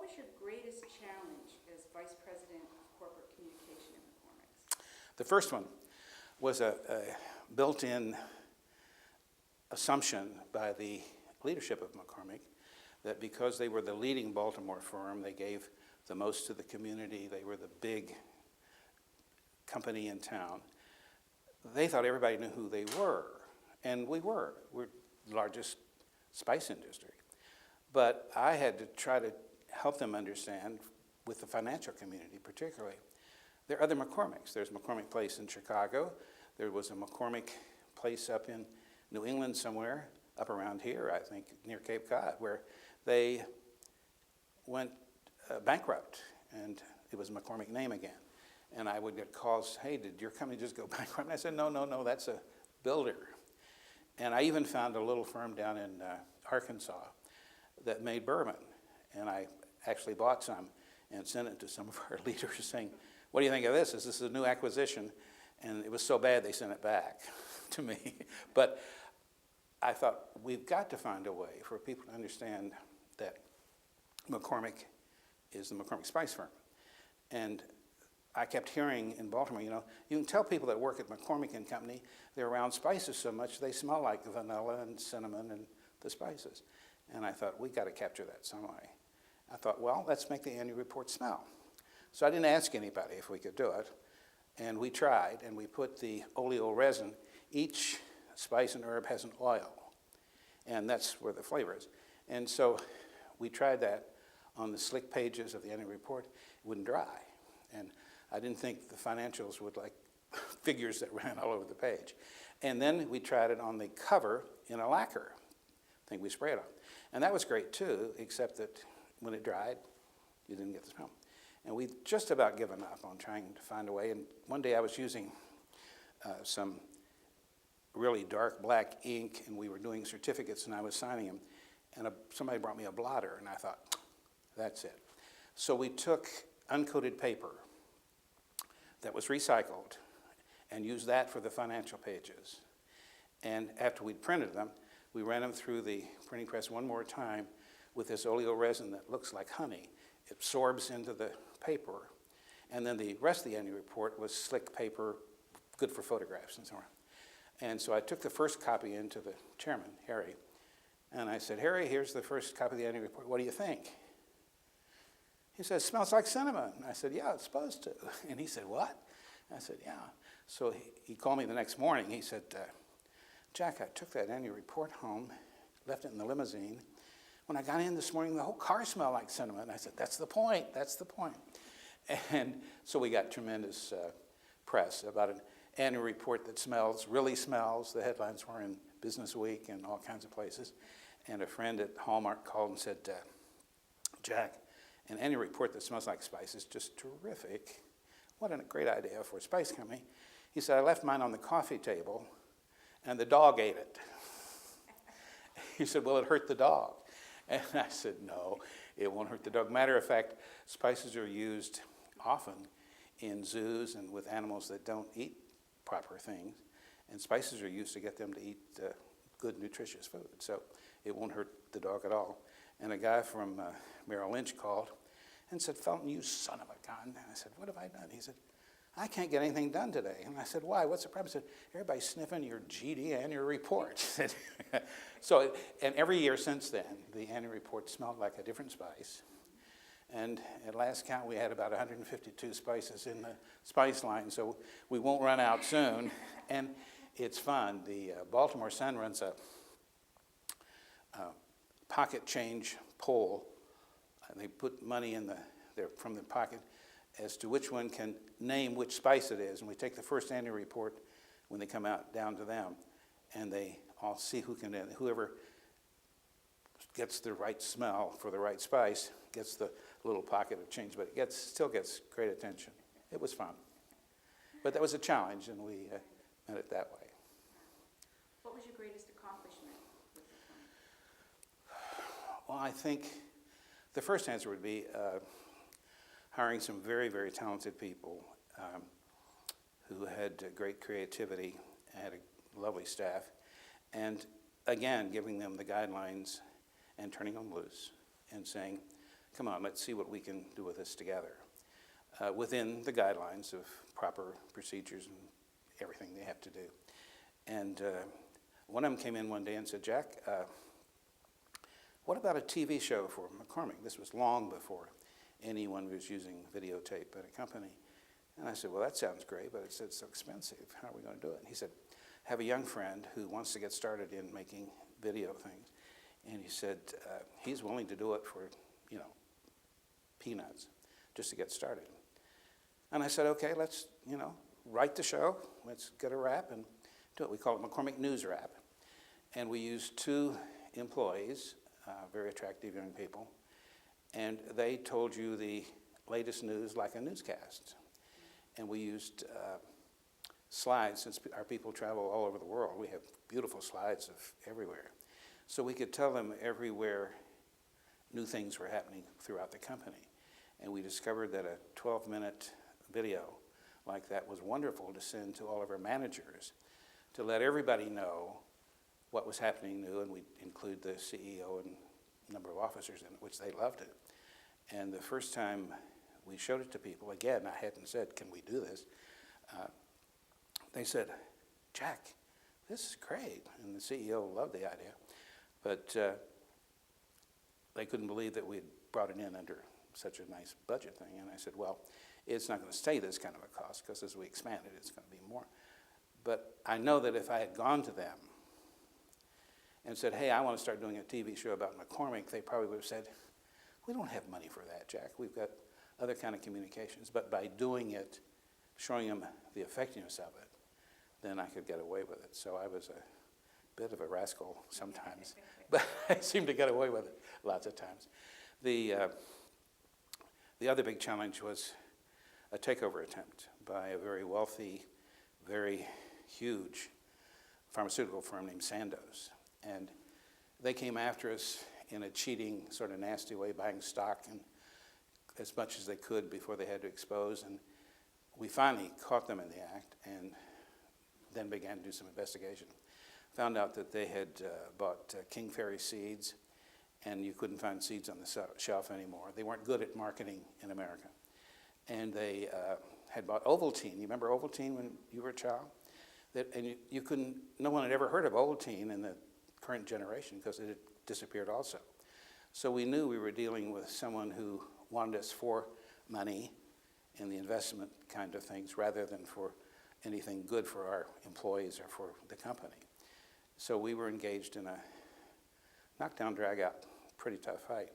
was your greatest challenge as Vice President of Corporate Communication at McCormick's? The first one was a built-in assumption by the leadership of McCormick that because they were the leading Baltimore firm, they gave the most to the community, they were the big company in town. They thought everybody knew who they were, and we were. We're the largest spice industry. But I had to try to help them understand, with the financial community particularly, there are other McCormicks. There's McCormick Place in Chicago. There was a McCormick Place up in New England somewhere, up around here, I think, near Cape Cod, where they went bankrupt, and it was a McCormick name again. And I would get calls, hey, did your company just go bankrupt? And I said, no, that's a builder. And I even found a little firm down in Arkansas that made bourbon. And I actually bought some and sent it to some of our leaders saying, what do you think of this? Is this a new acquisition? And it was so bad they sent it back to me. But I thought, we've got to find a way for people to understand that McCormick is the McCormick Spice Firm. And I kept hearing in Baltimore, you can tell people that work at McCormick and Company, they're around spices so much they smell like vanilla and cinnamon and the spices. And I thought, we got to capture that some way. I thought, well, let's make the annual report smell. So I didn't ask anybody if we could do it. And we tried, and we put the oleo resin. Each spice and herb has an oil, and that's where the flavor is. And so we tried that on the slick pages of the annual report. It wouldn't dry. And I didn't think the financials would like figures that ran all over the page. And then we tried it on the cover in a lacquer thing we sprayed on. And that was great too, except that when it dried, you didn't get the smell. And we'd just about given up on trying to find a way. And one day I was using some really dark black ink, and we were doing certificates, and I was signing them. And somebody brought me a blotter, and I thought, that's it. So we took uncoated paper that was recycled and used that for the financial pages. And after we'd printed them, we ran them through the printing press one more time with this oleo resin that looks like honey. It absorbs into the paper. And then the rest of the annual report was slick paper, good for photographs and so on. And so I took the first copy into the chairman, Harry, and I said, Harry, here's the first copy of the annual report. What do you think? He said, it smells like cinnamon. I said, yeah, it's supposed to. And he said, what? I said, yeah. So he called me the next morning. He said, Jack, I took that annual report home, left it in the limousine. When I got in this morning, the whole car smelled like cinnamon. I said, that's the point. And so we got tremendous press about an annual report that really smells. The headlines were in Business Week and all kinds of places. And a friend at Hallmark called and said, Jack, an annual report that smells like spice is just terrific. What a great idea for a spice company. He said, I left mine on the coffee table, and the dog ate it. He said, well, it hurt the dog. And I said, no, it won't hurt the dog. Matter of fact, spices are used often in zoos and with animals that don't eat proper things. And spices are used to get them to eat good, nutritious food. So it won't hurt the dog at all. And a guy from Merrill Lynch called and said, Felton, you son of a gun. And I said, what have I done? He said, I can't get anything done today. And I said, why? What's the problem? He said, everybody's sniffing your GD annual report. So, and every year since then, the annual report smelled like a different spice. And at last count, we had about 152 spices in the spice line, so we won't run out soon. And it's fun. The Baltimore Sun runs a pocket change poll. They put money in from the pocket as to which one can name which spice it is. And we take the first annual report when they come out down to them, and they all see whoever gets the right smell for the right spice gets the little pocket of change, but it still gets great attention. It was fun. But that was a challenge, and we met it that way. What was your greatest accomplishment with the firm? Well, I think the first answer would be hiring some very, very talented people who had great creativity, had a lovely staff, and again, giving them the guidelines and turning them loose and saying, come on, let's see what we can do with this together, within the guidelines of proper procedures and everything they have to do. And one of them came in one day and said, Jack, what about a TV show for McCormick? This was long before anyone was using videotape at a company. And I said, well, that sounds great, but it's so expensive. How are we going to do it? And he said, I have a young friend who wants to get started in making video things. And he said, he's willing to do it for, peanuts, just to get started. And I said, okay, let's, write the show. Let's get a rap and do it. We call it McCormick News Rap. And we used 2 employees, very attractive young people, and they told you the latest news like a newscast. And we used slides, since our people travel all over the world. We have beautiful slides of everywhere. So we could tell them everywhere new things were happening throughout the company. And we discovered that a 12-minute video like that was wonderful to send to all of our managers to let everybody know what was happening new, and we'd include the CEO and a number of officers in it, which they loved it. And the first time we showed it to people, again, I hadn't said, can we do this? They said, Jack, this is great. And the CEO loved the idea. But they couldn't believe that we'd brought it in under such a nice budget thing. And I said, well, it's not going to stay this kind of a cost, because as we expand it, it's going to be more. But I know that if I had gone to them and said, hey, I want to start doing a TV show about McCormick, they probably would have said, we don't have money for that, Jack. We've got other kind of communications. But by doing it, showing them the effectiveness of it, then I could get away with it. So I was a bit of a rascal sometimes, but I seemed to get away with it lots of times. The other big challenge was a takeover attempt by a very wealthy, very huge pharmaceutical firm named Sandoz. And they came after us in a cheating, sort of nasty way, buying stock and as much as they could before they had to expose. And we finally caught them in the act and then began to do some investigation. Found out that they had bought King Fairy seeds, and you couldn't find seeds on the shelf anymore. They weren't good at marketing in America. And they had bought Ovaltine. You remember Ovaltine when you were a child? And you couldn't, no one had ever heard of Ovaltine in the current generation because it had disappeared also. So we knew we were dealing with someone who wanted us for money and the investment kind of things rather than for anything good for our employees or for the company. So we were engaged in a knockdown, drag-out, pretty tough fight.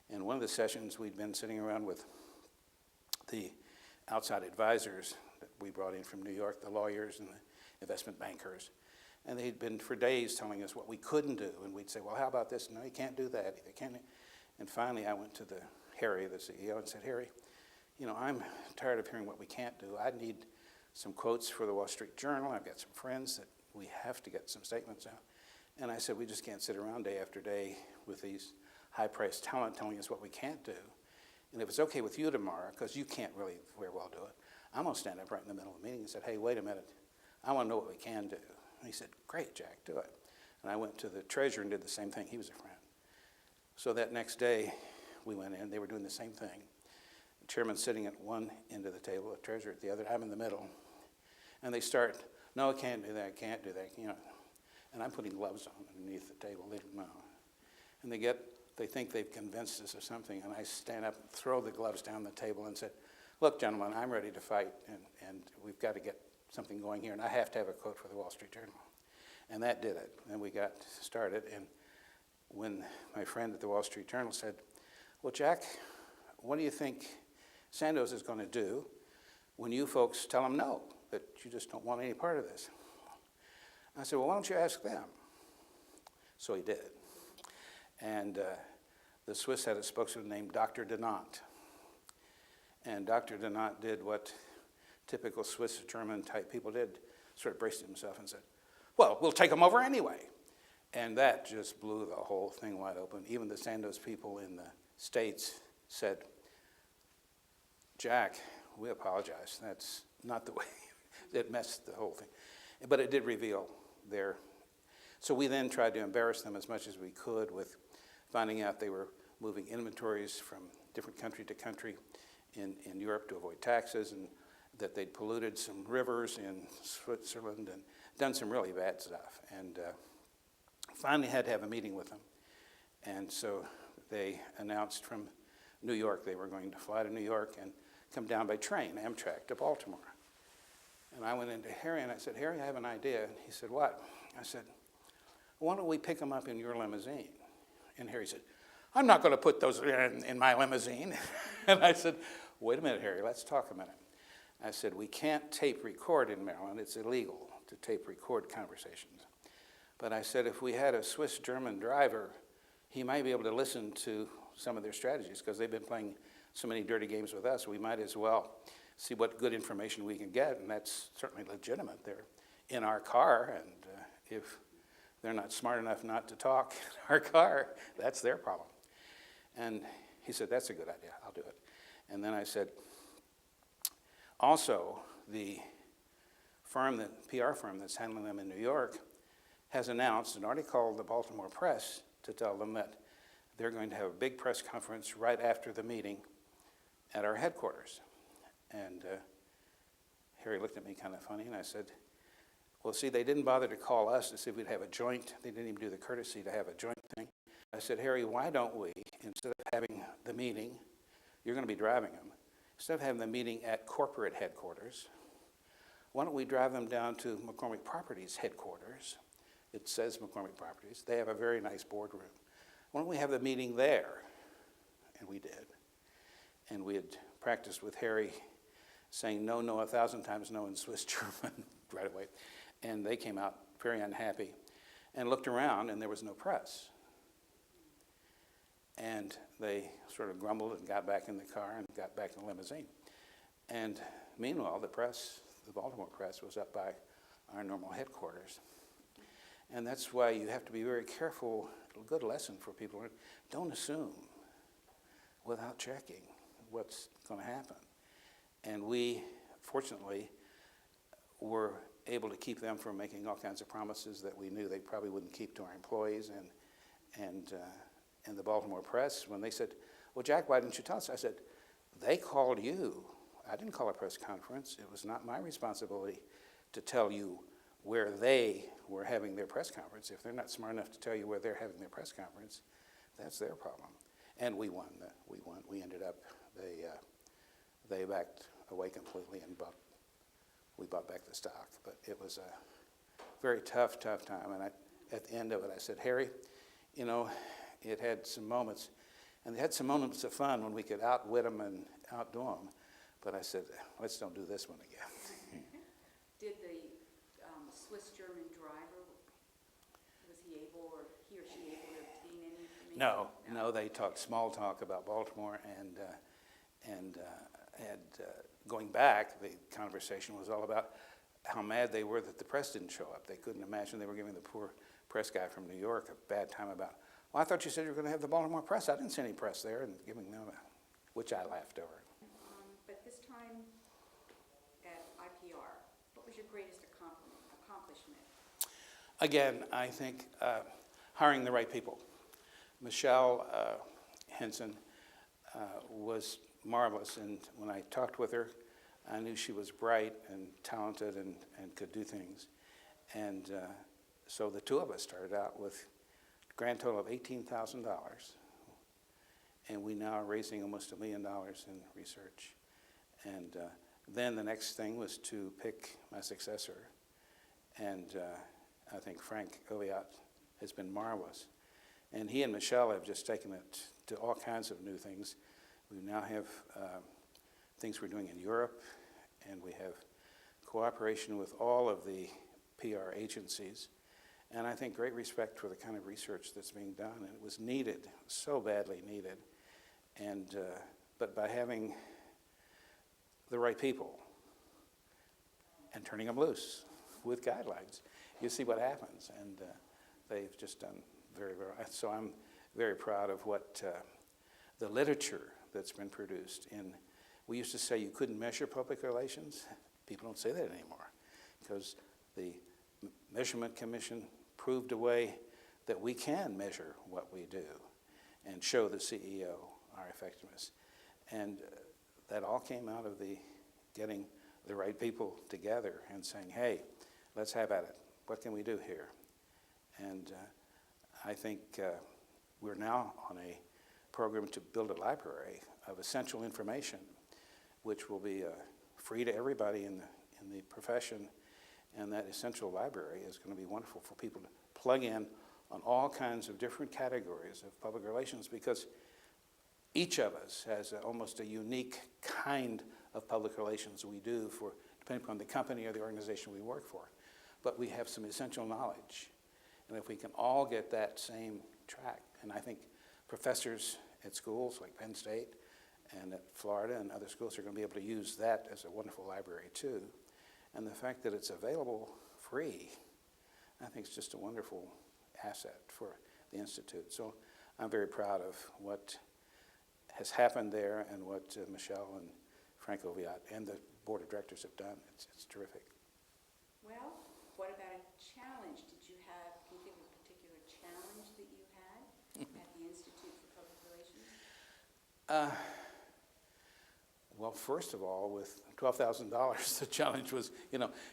And one of the sessions, we'd been sitting around with the outside advisors that we brought in from New York, the lawyers and the investment bankers. And they'd been for days telling us what we couldn't do. And we'd say, well, how about this? No, you can't do that either, can you? And finally, I went to Harry, the CEO, and said, Harry, I'm tired of hearing what we can't do. I need some quotes for the Wall Street Journal. I've got some friends that we have to get some statements out. And I said, we just can't sit around day after day with these high-priced talent telling us what we can't do. And if it's okay with you tomorrow, because you can't really very well do it, I'm going to stand up right in the middle of the meeting and said, hey, wait a minute. I want to know what we can do. And he said, great, Jack, do it. And I went to the treasurer and did the same thing. He was a friend. So that next day, we went in. They were doing the same thing. The chairman's sitting at one end of the table, the treasurer at the other. I'm in the middle. And they start, no, I can't do that, I can't do that, And I'm putting gloves on underneath the table. They don't know. And they think they've convinced us or something. And I stand up, throw the gloves down the table and said, look, gentlemen, I'm ready to fight. And we've got to get something going here. And I have to have a quote for the Wall Street Journal. And that did it. And we got started. And when my friend at the Wall Street Journal said, well, Jack, what do you think Sandoz is going to do when you folks tell them no, that you just don't want any part of this? I said, well, why don't you ask them? So he did. And the Swiss had a spokesman named Dr. Donat. And Dr. Donat did what typical Swiss German type people did, sort of braced himself and said, well, we'll take them over anyway. And that just blew the whole thing wide open. Even the Sandoz people in the States said, Jack, we apologize. That's not the way. It messed the whole thing. But it did reveal their... So we then tried to embarrass them as much as we could with finding out they were moving inventories from different country to country in Europe to avoid taxes, and that they'd polluted some rivers in Switzerland and done some really bad stuff. And finally had to have a meeting with them. And so they announced from New York they were going to fly to New York and come down by train, Amtrak, to Baltimore. And I went into Harry and I said, Harry, I have an idea. And he said, what? I said, why don't we pick them up in your limousine? And Harry said, I'm not going to put those in my limousine. And I said, wait a minute, Harry, let's talk a minute. I said, we can't tape record in Maryland. It's illegal to tape record conversations. But I said, if we had a Swiss-German driver, he might be able to listen to some of their strategies because they've been playing so many dirty games with us. We might as well see what good information we can get, and that's certainly legitimate. They're in our car, and if they're not smart enough not to talk in our car, that's their problem. And he said, that's a good idea, I'll do it. And then I said, also, the PR firm that's handling them in New York has announced and already called the Baltimore press to tell them that they're going to have a big press conference right after the meeting at our headquarters. And Harry looked at me kind of funny, and I said, well, see, they didn't bother to call us to see if we'd have a joint. They didn't even do the courtesy to have a joint thing. I said, Harry, why don't we, instead of having the meeting, you're going to be driving them, instead of having the meeting at corporate headquarters, why don't we drive them down to McCormick Properties headquarters? It says McCormick Properties. They have a very nice boardroom. Why don't we have the meeting there? And we did. And we had practiced with Harry saying no, no, 1,000 times no in Swiss German right away. And they came out very unhappy and looked around, and there was no press. And they sort of grumbled and got back in the car and got back in the limousine. And meanwhile, the press, the Baltimore press, was up by our normal headquarters. And that's why you have to be very careful. A good lesson for people. Don't assume without checking what's going to happen. And we, fortunately, were able to keep them from making all kinds of promises that we knew they probably wouldn't keep to our employees. And the Baltimore press, when they said, well, Jack, why didn't you tell us? I said, they called you. I didn't call a press conference. It was not my responsibility to tell you where they were having their press conference. If they're not smart enough to tell you where they're having their press conference, that's their problem. And we won. We ended up, they backed away completely and we bought back the stock. But it was a very tough time. And at the end of it, I said, Harry, you know, it had some moments, and it had some moments of fun when we could outwit them and outdo them. But I said, let's don't do this one again. Did the Swiss-German driver, was he able, or he or she able to obtain any information? No, they talked small talk about Baltimore, and going back, the conversation was all about how mad they were that the press didn't show up. They couldn't imagine they were giving the poor press guy from New York a bad time about, well, I thought you said you were going to have the Baltimore press. I didn't see any press there, and giving them which I laughed over. But this time at IPR, what was your greatest accomplishment? Again, I think hiring the right people. Michelle Henson was marvelous, and when I talked with her, I knew she was bright and talented and could do things. And so the two of us started out with a grand total of $18,000, and we now are raising almost $1 million in research. And then the next thing was to pick my successor, and I think Frank Oviatt has been marvelous. And he and Michelle have just taken it to all kinds of new things. We now have things we're doing in Europe, and we have cooperation with all of the PR agencies. And I think great respect for the kind of research that's being done. And it was needed, so badly needed. And but by having the right people and turning them loose with guidelines, you see what happens. And they've just done very, very well. So I'm very proud of what the literature that's been produced. We used to say you couldn't measure public relations. People don't say that anymore because the Measurement Commission proved a way that we can measure what we do and show the CEO our effectiveness. And that all came out of getting the right people together and saying, hey, let's have at it. What can we do here? And I think we're now on a program to build a library of essential information, which will be free to everybody in the profession. And that essential library is going to be wonderful for people to plug in on all kinds of different categories of public relations, because each of us has almost a unique kind of public relations we do, for depending upon the company or the organization we work for. But we have some essential knowledge. And if we can all get that same track, and I think professors at schools like Penn State and at Florida and other schools are going to be able to use that as a wonderful library too. And the fact that it's available free, I think is just a wonderful asset for the Institute. So I'm very proud of what has happened there and what Michelle and Frank Oviatt and the board of directors have done. It's terrific. Well, what about a challenge? Can you think of a particular challenge that you had at the Institute for Public Relations? Well, first of all, with $12,000, the challenge was,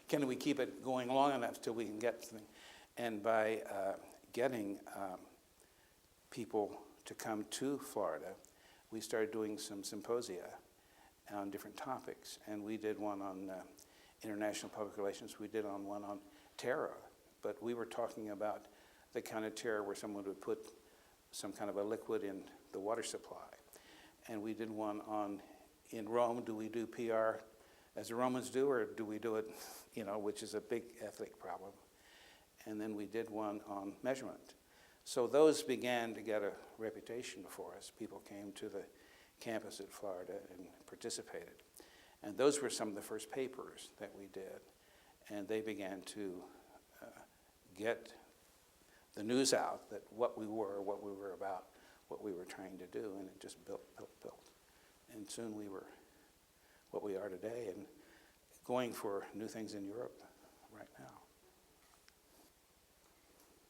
can we keep it going long enough till we can get something? And by getting people to come to Florida, we started doing some symposia on different topics. And we did one on international public relations. We did one on terror. But we were talking about the kind of terror where someone would put some kind of a liquid in the water supply. And we did one on, in Rome, do we do PR as the Romans do, or do we do it, which is a big ethic problem. And then we did one on measurement. So those began to get a reputation for us. People came to the campus at Florida and participated. And those were some of the first papers that we did. And they began to get the news out that what we were about, what we were trying to do, and it just built. And soon we were what we are today, and going for new things in Europe right now.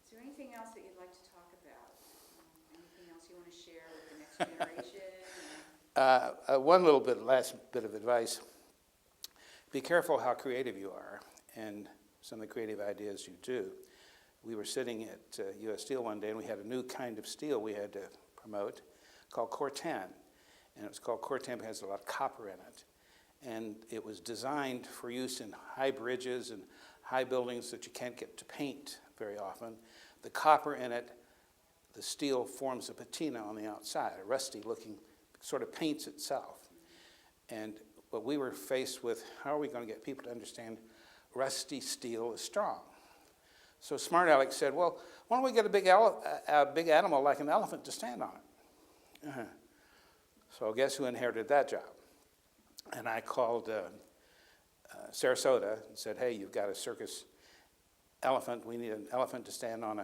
Is there anything else that you'd like to talk about? Anything else you want to share with the next generation? One little last bit of advice. Be careful how creative you are and some of the creative ideas you do. We were sitting at U.S. Steel one day, and we had a new kind of steel we had to promote called Corten. And it was called Corten because it has a lot of copper in it. And it was designed for use in high bridges and high buildings that you can't get to paint very often. The copper in it, the steel forms a patina on the outside, a rusty looking, sort of paints itself. And what we were faced with, how are we going to get people to understand rusty steel is strong? So Smart Alex said, well, why don't we get a big animal like an elephant to stand on it? So guess who inherited that job? And I called Sarasota and said, hey, you've got a circus elephant. We need an elephant to stand on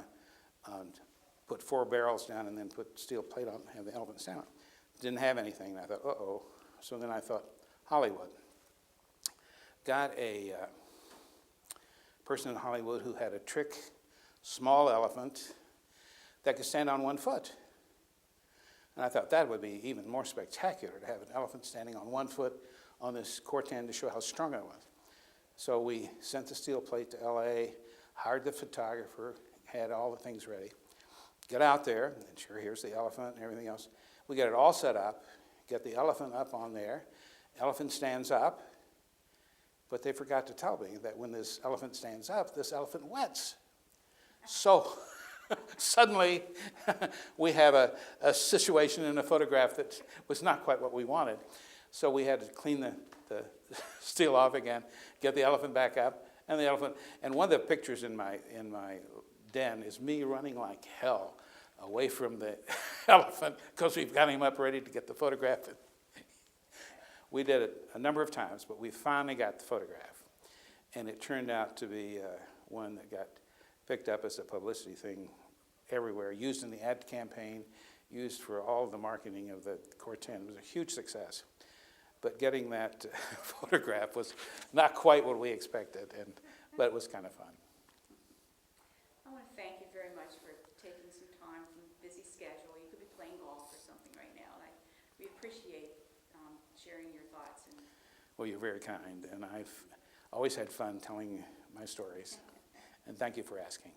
put 4 barrels down and then put steel plate on and have the elephant stand on it. Didn't have anything. And I thought, uh-oh. So then I thought, Hollywood. Got a person in Hollywood who had a trick, small elephant that could stand on 1 foot. And I thought that would be even more spectacular, to have an elephant standing on 1 foot on this Corten to show how strong it was. So we sent the steel plate to LA, hired the photographer, had all the things ready. Get out there, and sure, here's the elephant and everything else. We get it all set up, get the elephant up on there. Elephant stands up, but they forgot to tell me that when this elephant stands up, this elephant wets. So suddenly we have a situation in a photograph that was not quite what we wanted. So we had to clean the steel off again, get the elephant back up, and the elephant. And one of the pictures in my den is me running like hell away from the elephant because we've got him up ready to get the photograph. We did it a number of times, but we finally got the photograph. And it turned out to be one that got picked up as a publicity thing everywhere, used in the ad campaign, used for all of the marketing of the Corten. It was a huge success. But getting that photograph was not quite what we expected, but it was kind of fun. I want to thank you very much for taking some time from a busy schedule. You could be playing golf or something right now. appreciate sharing your thoughts. Well, you're very kind, and I've always had fun telling my stories, and thank you for asking.